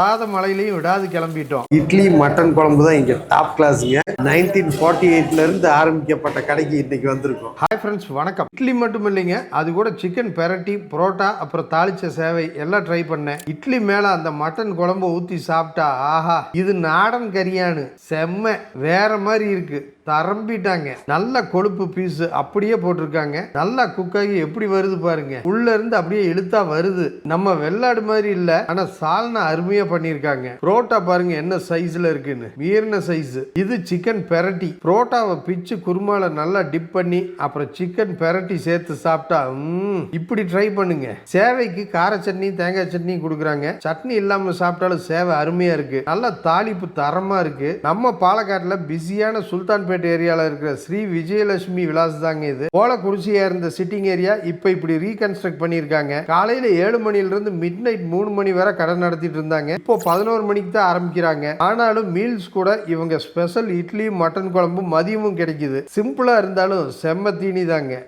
விடாத மழையிலையும் விடாது கிளம்பிட்டோம். இட்லி மட்டன் குழம்பு தான் இங்கே டாப் கிளாஸுங்க. 1948 இருந்து ஆரம்பிக்கப்பட்ட கடைக்கு இன்னைக்கு வந்திருக்கோம். ஹாய் ஃப்ரெண்ட்ஸ், வணக்கம். இட்லி மட்டும் இல்லைங்க, அது கூட சிக்கன் பெரட்டி, புரோட்டா, அப்புறம் தாளிச்ச சேவை எல்லாம் ட்ரை பண்ணேன். இட்லி மேலே அந்த மட்டன் குழம்பு ஊற்றி சாப்பிட்டா ஆஹா, இது நாடன் கரியானு செம்ம வேற மாதிரி இருக்கு. தரம்பிட்டாங்க. நல்ல கொழுப்பு பீஸ் அப்படியே போட்டிருக்காங்க. நல்லா குக்காகி எப்படி வருது பாருங்க. உள்ள இருந்து அப்படியே இழுத்தா வருது. நம்ம வெள்ளாடு மாதிரி இல்ல, ஆனா சால்னா அருமையா பண்ணிருக்காங்க. புரோட்டா பாருங்க என்ன சைஸ்ல இருக்குன்னு, மீறின சைஸ். இது சிக்கன் பெரட்டி. புரோட்டாவை பிச்சு குருமால நல்லா டிப் பண்ணி அப்புறம் சிக்கன் பெரட்டி சேர்த்து சாப்பிட்டா இப்படி ட்ரை பண்ணுங்க. சேவைக்கு கார சட்னி, தேங்காய் சட்னி கொடுக்குறாங்க. சட்னி இல்லாம சாப்பிட்டாலும் சேவை அருமையா இருக்கு. நல்ல தாளிப்பு தரமா இருக்கு. நம்ம பாலக்காட்டுல பிஸியான சுல்தான்பேட் ஏரியால இருக்கிற ஸ்ரீ விஜயலட்சுமி விலாஸ் தாங்க இது. போலக்குறிச்சியா இருந்த சிட்டிங் ஏரியா இப்ப இப்படி ரீகன்ஸ்ட்ரக்ட் பண்ணிருக்காங்க. காலையில 7 மணில இருந்து மிட் நைட் 3 மணி வரை கடை நடத்திட்டு இருந்தாங்க. இப்போ 11 மணிக்கு தான் ஆரம்பிக்கிறாங்க. ஆனாலும் மீல்ஸ் கூட இவங்க ஸ்பெஷல் இட்லி மட்டன் குழம்பு மதியமும் கிடைக்குது. சிம்பிளா இருந்தாலும் செம்ம தீனி தாங்க.